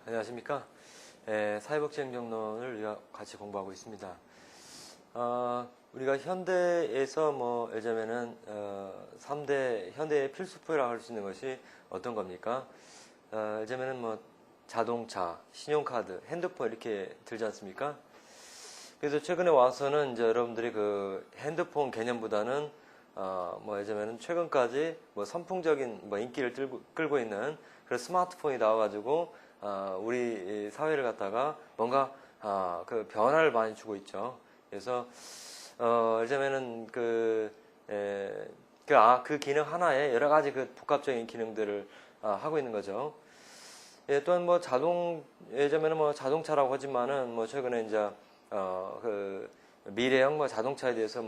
안녕하십니까. 사회복지행정론을 우리가 같이 공부하고 있습니다. 우리가 현대에서 예를 들면은 3대 현대의 필수품이라고 할 수 있는 것이 어떤 겁니까? 예를 들면은 자동차, 신용카드, 핸드폰 이렇게 들지 않습니까? 그래서 최근에 와서는 이제 여러분들이 그 핸드폰 개념보다는 예를 들면은 최근까지 선풍적인 인기를 끌고 있는 그런 스마트폰이 나와가지고 우리 사회를 갖다가 뭔가 그 변화를 많이 주고 있죠. 그래서 예를 들면은 그 기능 하나에 여러 가지 그 복합적인 기능들을 하고 있는 거죠. 예, 또한 예를 들면은 자동차라고 하지만은 최근에 이제 그 미래형 자동차에 대해서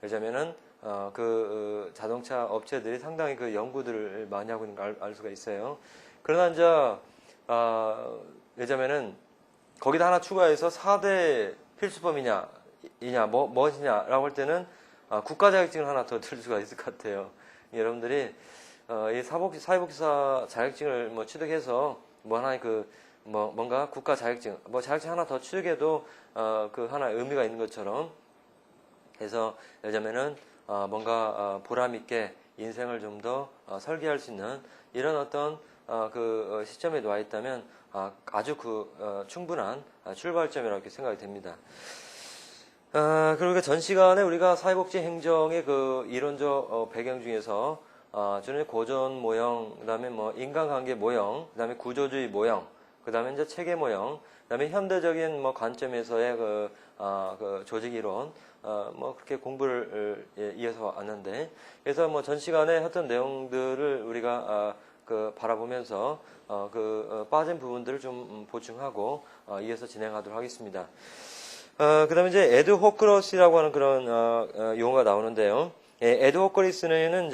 예를 들면은 자동차 업체들이 상당히 그 연구들을 많이 하고 있는 걸 알 수가 있어요. 그러나 이제 예를 들면은 거기다 하나 추가해서 4대 무엇이냐라고 할 때는 국가 자격증을 하나 더 들 수가 있을 것 같아요. 여러분들이 이 사회복지사 자격증을 취득해서 하나의 뭔가 국가 자격증, 자격증 하나 더 취득해도 그 하나의 의미가 있는 것처럼 해서 예를 들면은 뭔가 보람 있게 인생을 좀 더 설계할 수 있는 이런 어떤 그 시점에 놓아 있다면 아주 충분한 출발점이라고 이렇게 생각이 됩니다. 그리고 전 시간에 우리가 사회복지 행정의 그 이론적 배경 중에서 저는 고전 모형, 그다음에 인간관계 모형, 그다음에 구조주의 모형, 그다음에 이제 체계 모형, 그다음에 현대적인 관점에서의 그 조직 이론, 그렇게 공부를 이어서 왔는데, 그래서 전 시간에 했던 내용들을 우리가 바라보면서 빠진 부분들을 좀 보충하고 이어서 진행하도록 하겠습니다. 그 다음에 이제 에드호크러시라고 하는 그런 용어가 나오는데요. 에드호크러시는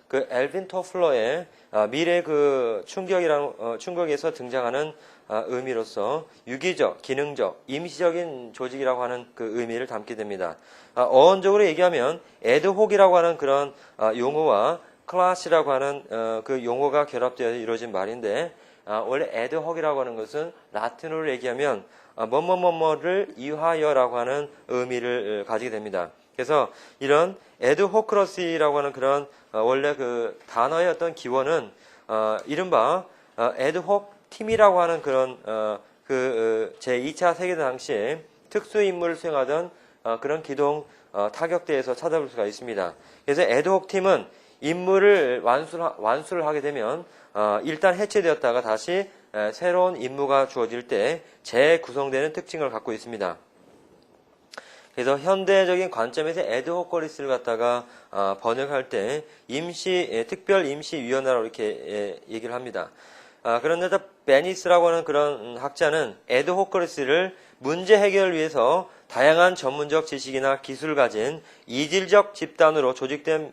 그 엘빈 토플러의 미래 그 충격에서 등장하는 의미로서 유기적, 기능적, 임시적인 조직이라고 하는 그 의미를 담게 됩니다. 어원적으로 얘기하면 에드혹이라고 하는 그런 용어와 클래시라고 하는 그 용어가 결합되어 이루어진 말인데, 원래 에드혹이라고 하는 것은 라틴어로 얘기하면 뭐뭐뭐뭐를 이하여라고 하는 의미를 가지게 됩니다. 그래서 이런 에드호크러시라고 하는 그런 원래 그 단어의 어떤 기원은 이른바 에드혹 팀이라고 하는 그런 제2차 세계대전 당시에 특수 임무를 수행하던 그런 기동 타격대에서 찾아볼 수가 있습니다. 그래서 에드혹 팀은 임무를 완수를 하게 되면 일단 해체되었다가 다시 새로운 임무가 주어질 때 재구성되는 특징을 갖고 있습니다. 그래서 현대적인 관점에서 에드호크러시를 갖다가 번역할 때 특별 임시위원회라고 이렇게 얘기를 합니다. 그런데 베니스라고 하는 그런 학자는 에드호크러시를 문제 해결을 위해서 다양한 전문적 지식이나 기술을 가진 이질적 집단으로 조직된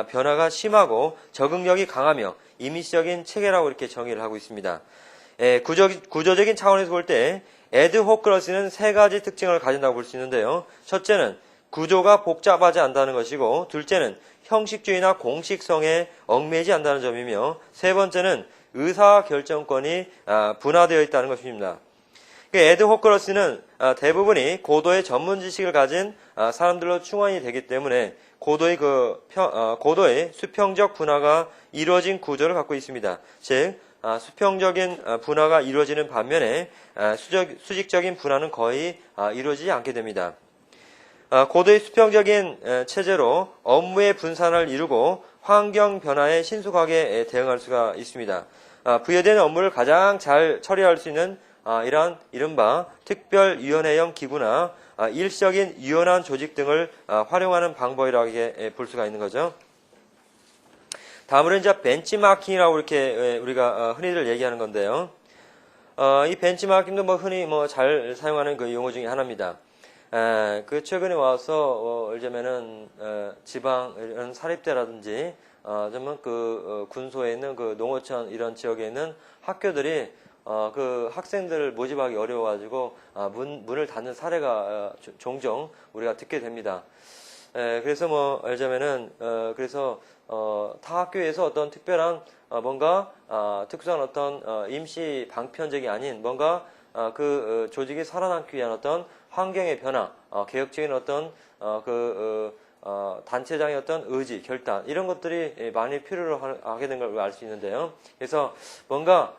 변화가 심하고 적응력이 강하며 임시적인 체계라고 이렇게 정의를 하고 있습니다. 구조적인 차원에서 볼 때 에드호크러시는 세 가지 특징을 가진다고 볼 수 있는데요. 첫째는 구조가 복잡하지 않다는 것이고, 둘째는 형식주의나 공식성에 얽매이지 않는다는 점이며, 세 번째는 의사결정권이 분화되어 있다는 것입니다. 에드호크러시는 대부분이 고도의 전문 지식을 가진 사람들로 충원이 되기 때문에 고도의 수평적 분화가 이루어진 구조를 갖고 있습니다. 즉 수평적인 분화가 이루어지는 반면에 수직적인 분화는 거의 이루어지지 않게 됩니다. 고도의 수평적인 체제로 업무의 분산을 이루고 환경 변화에 신속하게 대응할 수가 있습니다. 부여된 업무를 가장 잘 처리할 수 있는 이른바 특별위원회형 기구나 일시적인 유연한 조직 등을 활용하는 방법이라고 볼 수가 있는 거죠. 다음으로 이제 벤치마킹이라고 이렇게 우리가 흔히들 얘기하는 건데요. 이 벤치마킹도 흔히 잘 사용하는 그 용어 중에 하나입니다. 최근에 와서 예를 들면은 지방 이런 사립대라든지 군소에 있는 그 농어촌 이런 지역에 있는 학교들이 그 학생들을 모집하기 어려워가지고 문을 닫는 사례가 종종 우리가 듣게 됩니다. 그래서 뭐 알자면은 그래서 타 학교에서 어떤 특별한 뭔가 특수한 어떤 임시 방편적이 아닌 뭔가 그 조직이 살아남기 위한 어떤 환경의 변화, 개혁적인 어떤 단체장의 어떤 의지, 결단 이런 것들이 많이 필요로 하게 된 걸 알 수 있는데요. 그래서 뭔가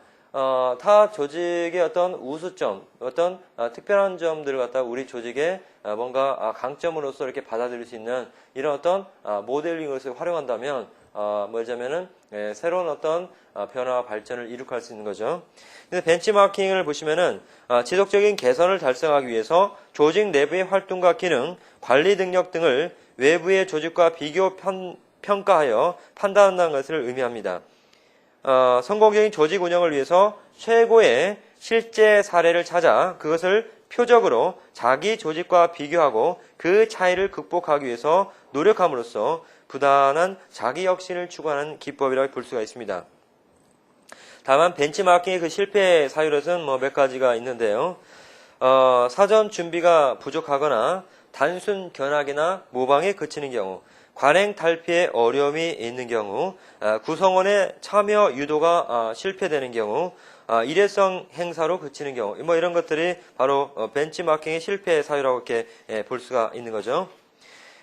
타 조직의 어떤 우수점, 어떤 특별한 점들을 갖다 우리 조직의 뭔가 강점으로서 이렇게 받아들일 수 있는 이런 어떤 모델링으로서 활용한다면 뭐냐면은 새로운 어떤 변화와 발전을 이룩할 수 있는 거죠. 그래서 벤치마킹을 보시면은 지속적인 개선을 달성하기 위해서 조직 내부의 활동과 기능, 관리 능력 등을 외부의 조직과 비교 평가하여 판단한다는 것을 의미합니다. 성공적인 조직 운영을 위해서 최고의 실제 사례를 찾아 그것을 표적으로 자기 조직과 비교하고 그 차이를 극복하기 위해서 노력함으로써 부단한 자기 혁신을 추구하는 기법이라고 볼 수가 있습니다. 다만 벤치마킹의 그 실패 사유로는 몇 가지가 있는데요. 사전 준비가 부족하거나 단순 견학이나 모방에 그치는 경우, 관행 탈피에 어려움이 있는 경우, 구성원의 참여 유도가 실패되는 경우, 일회성 행사로 그치는 경우, 이런 것들이 바로 벤치마킹의 실패 사유라고 이렇게 볼 수가 있는 거죠.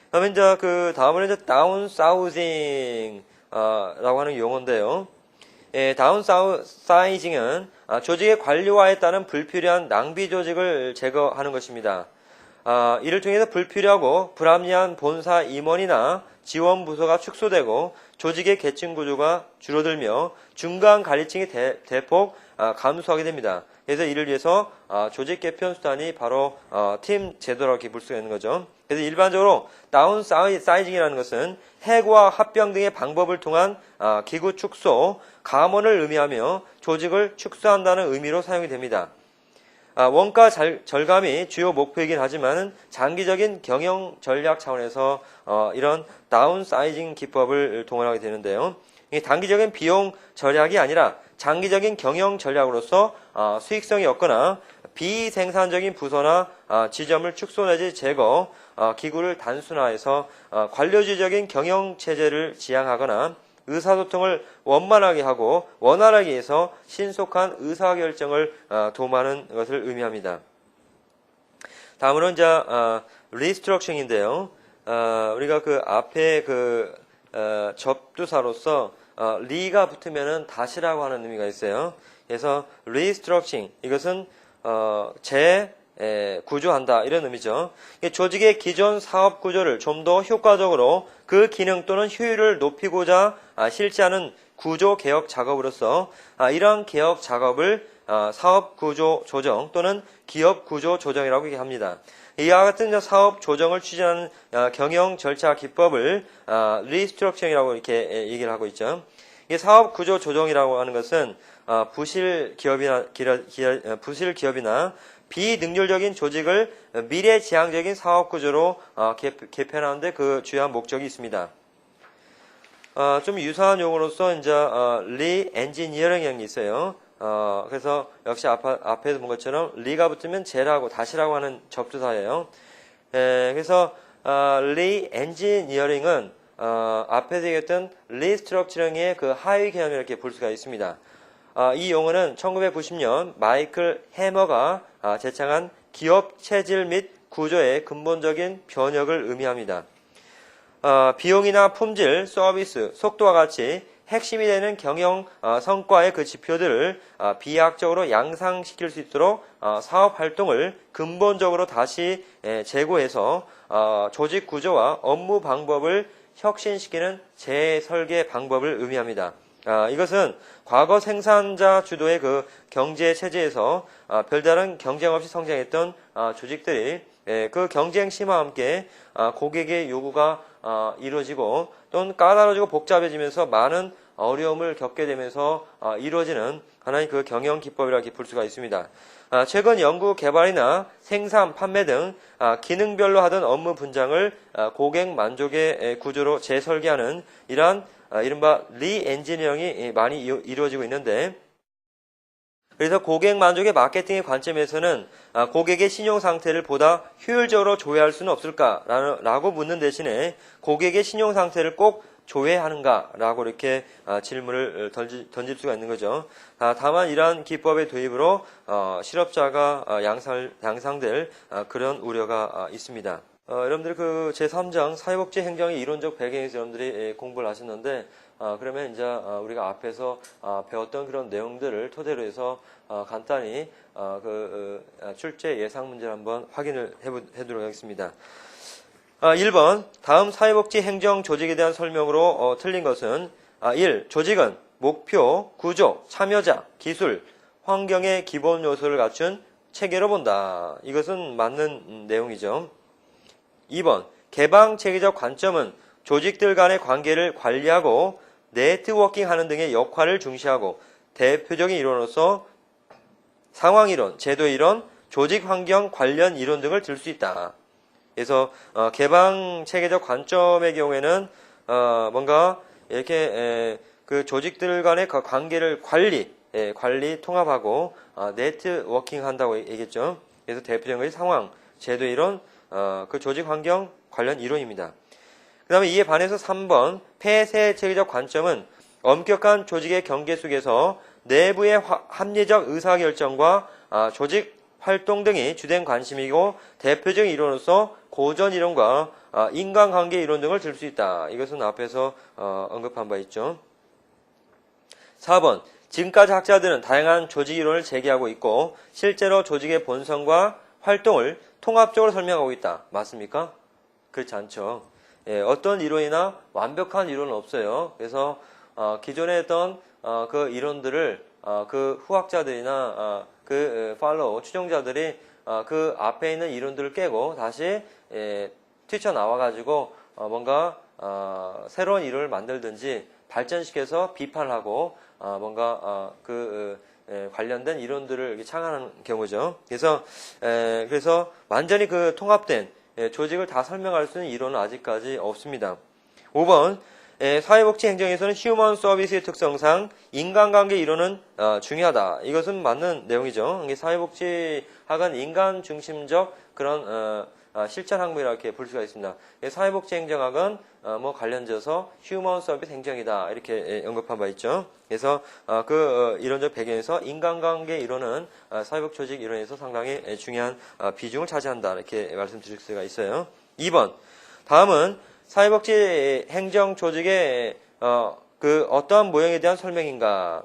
그다음에 이제 그 다음으로 이제 다운사우징 라고 하는 용어인데요. 다운사이징은 조직의 관리화에 따른 불필요한 낭비 조직을 제거하는 것입니다. 이를 통해서 불필요하고 불합리한 본사 임원이나 지원 부서가 축소되고 조직의 계층 구조가 줄어들며 중간 관리층이 대폭 감소하게 됩니다. 그래서 이를 위해서 조직 개편 수단이 바로 팀 제도라고 볼 수가 있는 거죠. 그래서 일반적으로 다운사이징이라는 것은 해고와 합병 등의 방법을 통한 기구 축소, 감원을 의미하며 조직을 축소한다는 의미로 사용이 됩니다. 원가 절감이 주요 목표이긴 하지만 장기적인 경영 전략 차원에서 이런 다운사이징 기법을 동원하게 되는데요. 단기적인 비용 절약이 아니라 장기적인 경영 전략으로서 수익성이 없거나 비생산적인 부서나 지점을 축소 내지 제거, 기구를 단순화해서 관료주의적인 경영 체제를 지향하거나 의사소통을 원만하게 하고 원활하게 해서 신속한 의사결정을 도모하는 것을 의미합니다. 다음으로는 이제 리스트럭싱인데요. 우리가 그 앞에 그 접두사로서 리가 붙으면은 다시라고 하는 의미가 있어요. 그래서 리스트럭싱 이것은 구조한다 이런 의미죠. 조직의 기존 사업 구조를 좀 더 효과적으로 그 기능 또는 효율을 높이고자 실시하는 구조 개혁 작업으로서 이러한 개혁 작업을 사업 구조 조정 또는 기업 구조 조정이라고 얘기합니다. 이와 같은 사업 조정을 추진하는 경영 절차 기법을 리스트럭처링이라고 이렇게 얘기를 하고 있죠. 이 사업 구조 조정이라고 하는 것은 부실 기업이나 비능률적인 조직을 미래지향적인 사업 구조로 개편하는데 그 주요한 목적이 있습니다. 좀 유사한 용어로서 이제 리엔지니어링이 있어요. 그래서 역시 앞에서 본 것처럼 리가 붙으면 제라고 다시라고 하는 접두사예요. 그래서 리엔지니어링은 앞에서 얘기했던 리스트럭처링의 그 하위 개념을 이렇게 볼 수가 있습니다. 이 용어는 1990년 마이클 해머가 제창한 기업 체질 및 구조의 근본적인 변혁을 의미합니다. 비용이나 품질, 서비스, 속도와 같이 핵심이 되는 경영 성과의 그 지표들을 비약적으로 양상시킬 수 있도록 사업 활동을 근본적으로 다시 재고해서 조직 구조와 업무 방법을 혁신시키는 재설계 방법을 의미합니다. 이것은 과거 생산자 주도의 그 경제 체제에서 별다른 경쟁 없이 성장했던 조직들이 그 경쟁 심화와 함께 고객의 요구가 이루어지고 또는 까다로워지고 복잡해지면서 많은 어려움을 겪게 되면서 이루어지는 하나의 그 경영 기법이라고 볼 수가 있습니다. 최근 연구 개발이나 생산, 판매 등 기능별로 하던 업무 분장을 고객 만족의 구조로 재설계하는 이러한 이른바 리엔지니어링이 많이 이루어지고 있는데 그래서 고객 만족의 마케팅의 관점에서는 고객의 신용 상태를 보다 효율적으로 조회할 수는 없을까라고 묻는 대신에 고객의 신용 상태를 꼭 조회하는가라고 이렇게 질문을 던질 수가 있는 거죠. 다만 이러한 기법의 도입으로 실업자가 양상될 그런 우려가 있습니다. 여러분들 그 제3장 사회복지 행정의 이론적 배경에서 여러분들이 공부를 하셨는데 그러면 이제 우리가 앞에서 배웠던 그런 내용들을 토대로 해서 간단히 출제 예상 문제를 한번 확인을 해보도록 하겠습니다. 1번 다음 사회복지 행정 조직에 대한 설명으로 틀린 것은 1. 조직은 목표, 구조, 참여자, 기술, 환경의 기본 요소를 갖춘 체계로 본다. 이것은 맞는 내용이죠. 2번 개방 체계적 관점은 조직들 간의 관계를 관리하고 네트워킹하는 등의 역할을 중시하고 대표적인 이론으로서 상황이론, 제도이론, 조직환경 관련 이론 등을 들 수 있다. 그래서 개방 체계적 관점의 경우에는 뭔가 이렇게 그 조직들 간의 관계를 관리 통합하고 네트워킹 한다고 얘기했죠. 그래서 대표적인 것이 상황, 제도 이론, 그 조직 환경 관련 이론입니다. 그 다음에 이에 반해서 3번 폐쇄 체계적 관점은 엄격한 조직의 경계 속에서 내부의 합리적 의사결정과 조직 활동 등이 주된 관심이고 대표적인 이론으로서 고전 이론과 인간관계 이론 등을 들 수 있다. 이것은 앞에서 언급한 바 있죠. 4번 지금까지 학자들은 다양한 조직 이론을 제기하고 있고 실제로 조직의 본성과 활동을 통합적으로 설명하고 있다. 맞습니까? 그렇지 않죠. 어떤 이론이나 완벽한 이론은 없어요. 그래서 기존에 했던 그 이론들을 그 후학자들이나 추종자들이 그 앞에 있는 이론들을 깨고 다시 튀쳐나와가지고 뭔가 새로운 이론을 만들든지 발전시켜서 비판하고 뭔가 관련된 이론들을 이렇게 창안하는 경우죠. 그래서 완전히 그 통합된 조직을 다 설명할 수 있는 이론은 아직까지 없습니다. 5번 사회복지 행정에서는 휴먼 서비스의 특성상 인간관계 이론은 중요하다. 이것은 맞는 내용이죠. 사회복지학은 인간 중심적 그런 실천 학문이라고 이렇게 볼 수가 있습니다. 사회복지 행정학은 관련져서 휴먼 서비스 행정이다. 이렇게 언급한 바 있죠. 그래서 이론적 배경에서 인간관계 이론은 사회복 조직 이론에서 상당히 중요한 비중을 차지한다. 이렇게 말씀드릴 수가 있어요. 2번 다음은 사회복지 행정 조직의 어떠한 모형에 대한 설명인가?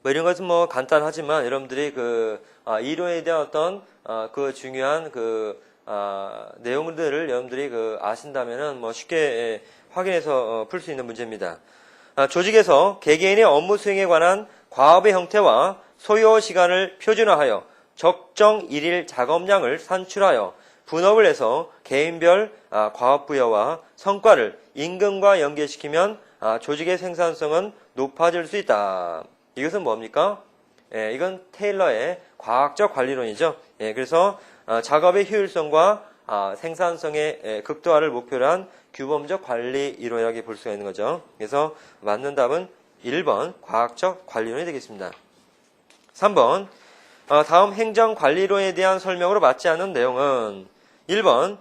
이런 것은 간단하지만 여러분들이 이론에 대한 어떤 그 중요한 내용들을 여러분들이 아신다면은 쉽게 확인해서 풀 수 있는 문제입니다. 조직에서 개개인의 업무 수행에 관한 과업의 형태와 소요 시간을 표준화하여 적정 일일 작업량을 산출하여 분업을 해서 개인별 과업 부여와 성과를 임금과 연계시키면 조직의 생산성은 높아질 수 있다. 이것은 뭡니까? 이건 테일러의 과학적 관리론이죠. 그래서 작업의 효율성과 생산성의 극도화를 목표로 한 규범적 관리 이론이라고 볼 수가 있는 거죠. 그래서 맞는 답은 1번 과학적 관리론이 되겠습니다. 3번 다음 행정관리론에 대한 설명으로 맞지 않는 내용은 1번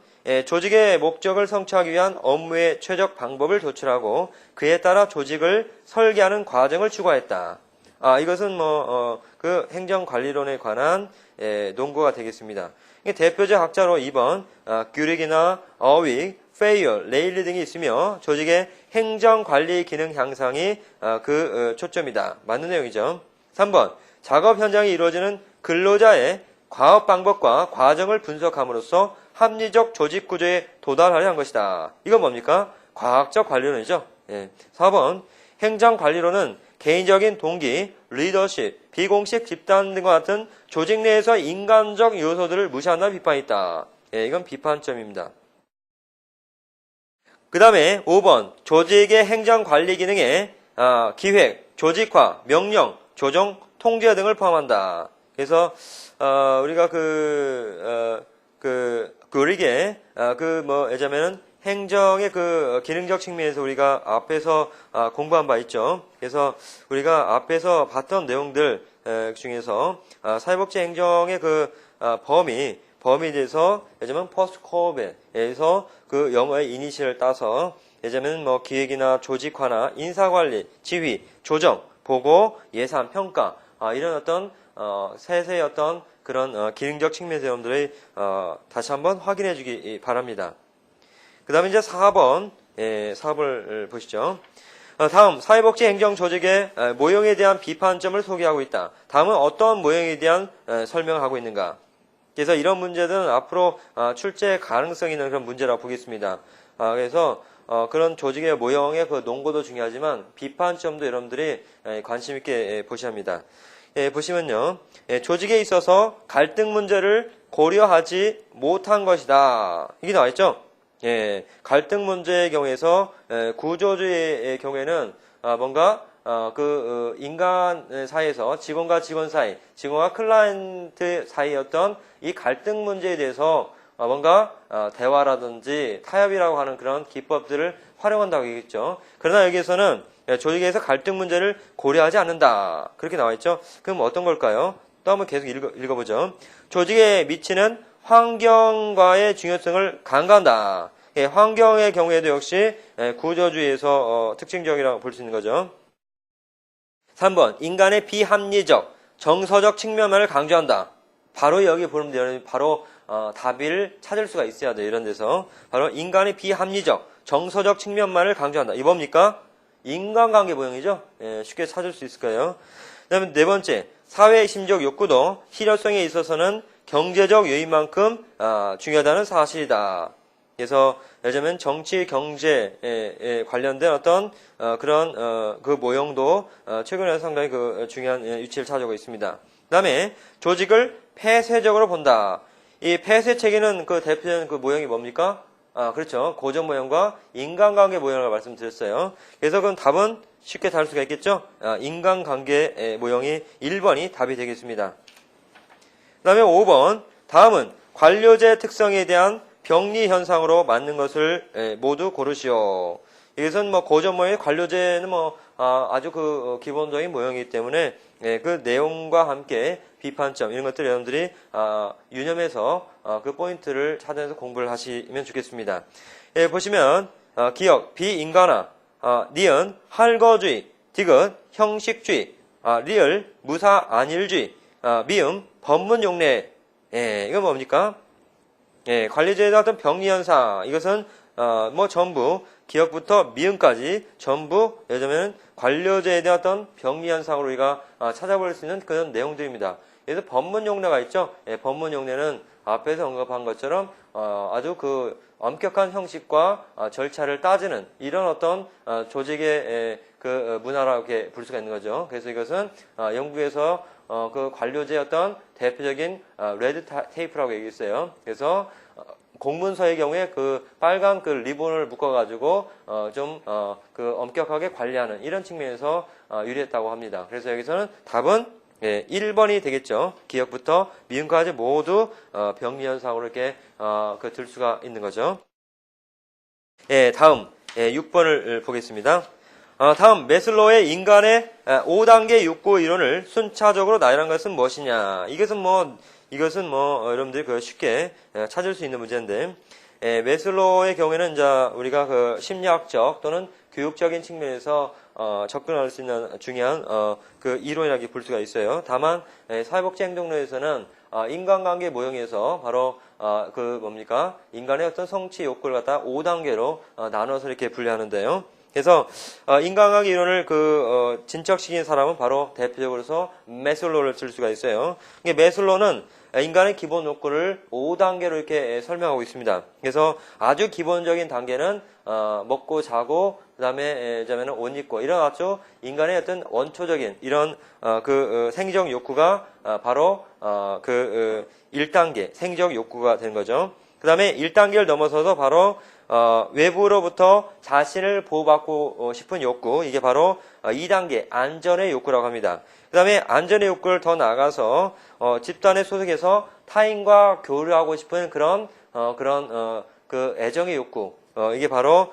조직의 목적을 성취하기 위한 업무의 최적 방법을 도출하고 그에 따라 조직을 설계하는 과정을 추구했다. 이것은 그 행정관리론에 관한 논거가 되겠습니다. 대표적 학자로 2번 규릭이나 어윅, 페이어, 레일리 등이 있으며 조직의 행정관리 기능 향상이 초점이다. 맞는 내용이죠. 3번 작업 현장에 이루어지는 근로자의 과업 방법과 과정을 분석함으로써 합리적 조직 구조에 도달하려 한 것이다. 이건 뭡니까? 과학적 관리론이죠. 4번 행정관리론은 개인적인 동기, 리더십, 비공식 집단 등과 같은 조직 내에서 인간적 요소들을 무시한다는 비판이 있다. 이건 비판점입니다. 그 다음에 5번 조직의 행정관리 기능에 기획, 조직화, 명령, 조정, 통제 등을 포함한다. 그래서 우리가 규릭의 예자면은 행정의 그 기능적 측면에서 우리가 앞에서 공부한 바 있죠. 그래서 우리가 앞에서 봤던 내용들 중에서 사회복지 행정의 그 범위에 대해서 예전에 포스트 코비드에서 그 영어의 이니셜을 따서 예전에는 뭐 기획이나 조직화나 인사관리, 지휘, 조정, 보고, 예산, 평가 이런 어떤 세세의 어떤 그런 기능적 측면에서 여러분들이 다시 한번 확인해 주기 바랍니다. 그 다음에 이제 4번, 4번을 보시죠. 다음, 사회복지 행정조직의 모형에 대한 비판점을 소개하고 있다. 다음은 어떤 모형에 대한 설명을 하고 있는가. 그래서 이런 문제들은 앞으로 출제 가능성 있는 그런 문제라고 보겠습니다. 그래서 그런 조직의 모형의 그 논거도 중요하지만 비판점도 여러분들이 관심 있게 보셔야 합니다. 보시면요. 조직에 있어서 갈등 문제를 고려하지 못한 것이다. 이게 나와 있죠? 갈등 문제의 경우에서 구조주의의 경우에는 뭔가 인간 사이에서 직원과 직원 사이, 직원과 클라이언트 사이였던 이 갈등 문제에 대해서 뭔가 대화라든지 타협이라고 하는 그런 기법들을 활용한다고 얘기했죠. 그러나 여기에서는 조직에서 갈등 문제를 고려하지 않는다. 그렇게 나와 있죠. 그럼 어떤 걸까요? 또 한번 계속 읽어보죠. 조직에 미치는 환경과의 중요성을 강조한다. 환경의 경우에도 역시 구조주의에서 특징적이라고 볼 수 있는 거죠. 3번, 인간의 비합리적, 정서적 측면만을 강조한다. 바로 여기 보면 바로 답을 찾을 수가 있어야 돼요. 이런 데서. 바로 인간의 비합리적, 정서적 측면만을 강조한다. 이 뭡니까? 인간관계 모형이죠. 쉽게 찾을 수 있을 거예요. 그 다음에 네 번째, 사회의 심적 욕구도 실효성에 있어서는 경제적 요인만큼 중요하다는 사실이다. 그래서 예전엔 정치, 경제에 관련된 어떤 그런 그 모형도 최근에 상당히 그 중요한 위치를 차지하고 있습니다. 그 다음에 조직을 폐쇄적으로 본다. 이 폐쇄 체계는 그 대표적인 그 모형이 뭡니까? 그렇죠. 고전 모형과 인간관계 모형을 말씀드렸어요. 그래서 그럼 답은 쉽게 다룰 수가 있겠죠? 인간관계 모형이 1번이 답이 되겠습니다. 그 다음에 5번. 다음은 관료제 특성에 대한 병리 현상으로 맞는 것을 모두 고르시오. 이것은 뭐 고전 모형의 관료제는 뭐 아주 그 기본적인 모형이기 때문에 그 내용과 함께 비판점 이런 것들 여러분들이 유념해서 그 포인트를 찾아내서 공부를 하시면 좋겠습니다. 보시면 기억 비인간화, 니은 할거주의, 디귿 형식주의, 리을 무사 안일주의, 미음 법문용례. 이건 뭡니까? 관리제에 대한 어떤 병리현상, 이것은, 전부, 기억부터 미음까지 전부, 요즘에는 관료제에 대한 어떤 병리현상으로 우리가 찾아볼 수 있는 그런 내용들입니다. 그래서 법문용례가 있죠? 법문용례는 앞에서 언급한 것처럼, 아주 그 엄격한 형식과 절차를 따지는 이런 어떤 조직의 그 문화라고 이렇게 볼 수가 있는 거죠. 그래서 이것은 영국에서 그 관료제의 어떤 대표적인 레드 테이프라고 얘기했어요. 그래서 공문서의 경우에 그 빨간 그 리본을 묶어가지고 그 엄격하게 관리하는 이런 측면에서 유리했다고 합니다. 그래서 여기서는 답은 1번이 되겠죠. 기억부터 미음까지 모두 병리현상으로 이렇게 들 수가 있는 거죠. 다음 6번을 보겠습니다. 다음 매슬로우의 인간의 5단계 욕구 이론을 순차적으로 나열한 것은 무엇이냐. 이것은 여러분들이 그 쉽게 찾을 수 있는 문제인데, 매슬로우의 경우에는 이제 우리가 그 심리학적 또는 교육적인 측면에서 접근할 수 있는 중요한 그 이론이라고 볼 수가 있어요. 다만 사회복지 행동론에서는 인간관계 모형에서 바로 인간의 어떤 성취 욕구를 갖다 5단계로 나눠서 이렇게 분류하는데요. 그래서 인간관계 이론을 진척시킨 사람은 바로 대표적으로서 매슬로우를 들 수가 있어요. 매슬로우는 인간의 기본 욕구를 5단계로 이렇게 설명하고 있습니다. 그래서 아주 기본적인 단계는 먹고 자고 그다음에 옷 입고 이런 아주 인간의 어떤 원초적인 이런 생적 욕구가 바로 1단계 생적 욕구가 되는 거죠. 그다음에 1단계를 넘어서서 바로 외부로부터 자신을 보호받고 싶은 욕구, 이게 바로 2단계 안전의 욕구라고 합니다. 그 다음에 안전의 욕구를 더 나아가서 집단에 소속해서 타인과 교류하고 싶은 그런 그 애정의 욕구, 이게 바로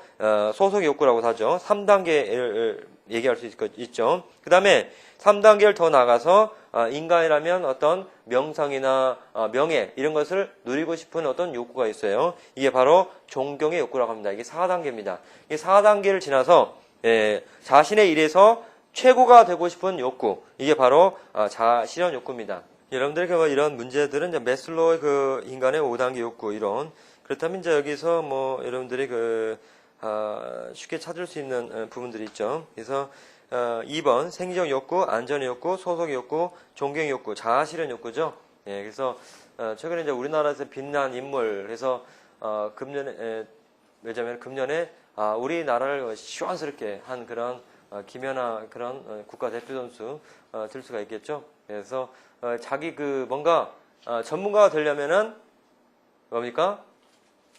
소속 욕구라고 하죠. 3단계를 얘기할 수 있죠. 그 다음에 3단계를 더 나가서 인간이라면 어떤 명성이나 명예 이런 것을 누리고 싶은 어떤 욕구가 있어요. 이게 바로 존경의 욕구라고 합니다. 이게 4단계입니다. 이 4단계를 지나서 자신의 일에서 최고가 되고 싶은 욕구, 이게 바로 자아실현 욕구입니다. 여러분들이 이런 문제들은 이제 매슬로우의 그 인간의 5단계 욕구 이론. 그렇다면 이제 여기서 뭐 여러분들이 쉽게 찾을 수 있는 부분들이 있죠. 그래서 2번 생리적 욕구, 안전의 욕구, 소속의 욕구, 존경의 욕구, 자아실현 욕구죠. 예, 그래서 최근에 이제 우리나라에서 빛난 인물, 그래서 금년에 우리나라를 시원스럽게 한 그런 김연아 그런 국가대표 선수 들 수가 있겠죠. 그래서 자기 뭔가 전문가가 되려면은 뭡니까?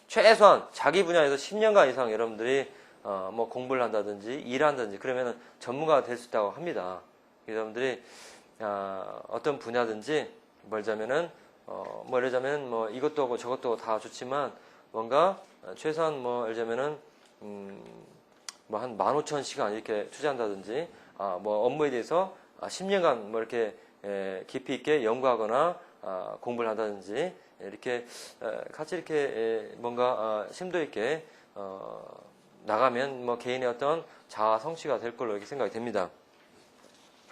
최소한 자기 분야에서 10년간 이상 여러분들이 뭐 공부를 한다든지 일한다든지 그러면은 전문가가 될 수 있다고 합니다. 여러분들이 어떤 분야든지 말자면은 뭐 예를 들자면 뭐 이것도 하고 저것도 다 좋지만 뭔가 최소한 뭐 예를 들자면은 뭐 한 15,000시간 이렇게 투자한다든지 뭐 업무에 대해서 10년간 뭐 이렇게 깊이 있게 연구하거나 공부를 한다든지 이렇게 같이 이렇게 뭔가 심도 있게 나가면 뭐 개인의 어떤 자아 성취가 될 걸로 이렇게 생각이 됩니다.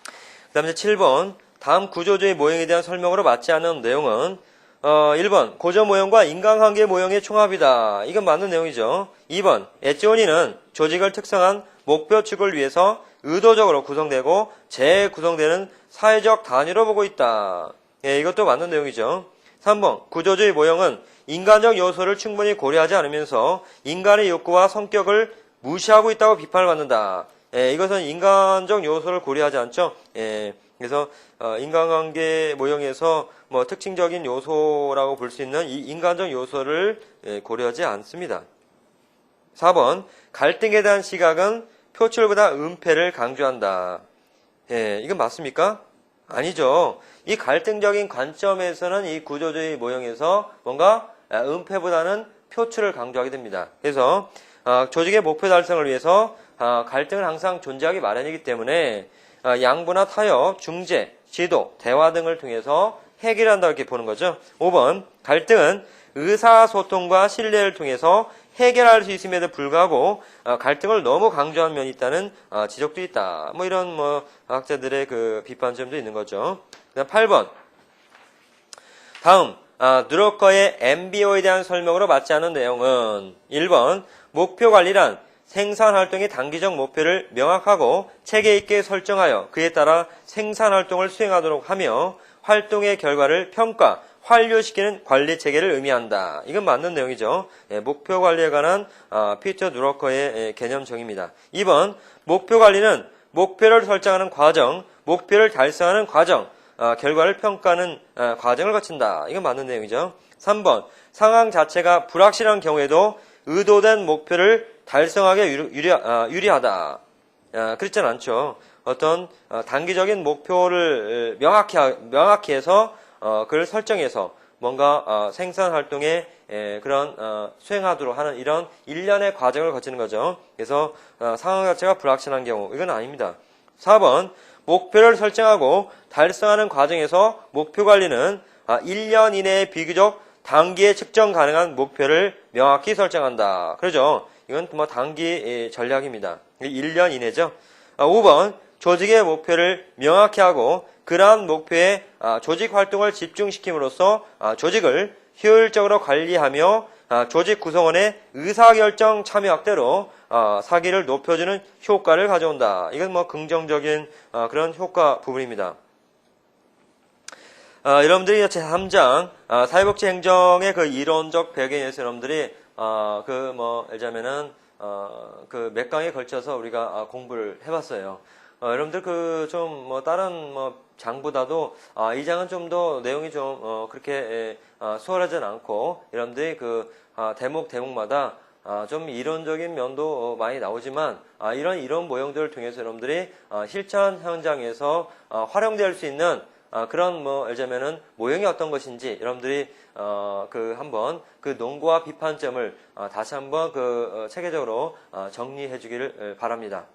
그 다음에 7번 다음 구조주의 모형에 대한 설명으로 맞지 않는 내용은 1번 고전 모형과 인간관계 모형의 총합이다. 이건 맞는 내용이죠. 2번 엣지온이는 조직을 특성한 목표축을 위해서 의도적으로 구성되고 재구성되는 사회적 단위로 보고 있다. 예, 이것도 맞는 내용이죠. 3번 구조주의 모형은 인간적 요소를 충분히 고려하지 않으면서 인간의 욕구와 성격을 무시하고 있다고 비판을 받는다. 예, 이것은 인간적 요소를 고려하지 않죠. 예, 그래서 인간관계 모형에서 뭐 특징적인 요소라고 볼 수 있는 이 인간적 요소를 고려하지 않습니다. 4번 갈등에 대한 시각은 표출보다 은폐를 강조한다. 예, 이건 맞습니까? 아니죠. 이 갈등적인 관점에서는 이 구조주의 모형에서 뭔가 은폐보다는 표출을 강조하게 됩니다. 그래서 조직의 목표 달성을 위해서 갈등은 항상 존재하기 마련이기 때문에 양보나 타협, 중재, 지도, 대화 등을 통해서 해결한다 이렇게 보는 거죠. 5번 갈등은 의사소통과 신뢰를 통해서 해결할 수 있음에도 불구하고 갈등을 너무 강조한 면이 있다는 지적도 있다. 뭐 이런 학자들의 그 비판점도 있는 거죠. 그다음 8번 다음 누러커의 MBO에 대한 설명으로 맞지 않는 내용은 1번 목표 관리란 생산활동의 단기적 목표를 명확하고 체계 있게 설정하여 그에 따라 생산활동을 수행하도록 하며 활동의 결과를 평가, 환류시키는 관리 체계를 의미한다. 이건 맞는 내용이죠. 예, 목표 관리에 관한 피터 누러커의 개념 정의입니다. 2번 목표 관리는 목표를 설정하는 과정, 목표를 달성하는 과정, 결과를 평가하는 과정을 거친다. 이건 맞는 내용이죠. 3번 상황 자체가 불확실한 경우에도 의도된 목표를 달성하기 유리하다. 그렇진 않죠. 어떤 단기적인 목표를 명확히 해서 그걸 설정해서 뭔가 생산 활동에 그런 수행하도록 하는 이런 일련의 과정을 거치는 거죠. 그래서 상황 자체가 불확실한 경우 이건 아닙니다. 4번 목표를 설정하고 달성하는 과정에서 목표 관리는 1년 이내에 비교적 단기에 측정 가능한 목표를 명확히 설정한다. 그러죠. 이건 뭐 단기 전략입니다. 1년 이내죠. 5번 조직의 목표를 명확히 하고 그러한 목표에 조직 활동을 집중시킴으로써 조직을 효율적으로 관리하며 조직 구성원의 의사결정 참여 확대로 사기를 높여주는 효과를 가져온다. 이건 뭐 긍정적인 그런 효과 부분입니다. 여러분들이 제3장 사회복지 행정의 그 이론적 배경에서 여러분들이 예를 들자면은 그 몇 강에 걸쳐서 우리가 공부를 해봤어요. 여러분들 다른 장보다도 이 장은 좀 더 내용이 좀 그렇게 수월하진 않고 여러분들이 대목마다 좀 이론적인 면도 많이 나오지만 이런 모형들을 통해서 여러분들이 실천 현장에서 활용될 수 있는 그런 뭐 예를 들자면은 모형이 어떤 것인지 여러분들이 한번 그 논과 비판점을 다시 한번 체계적으로 정리해 주기를 바랍니다.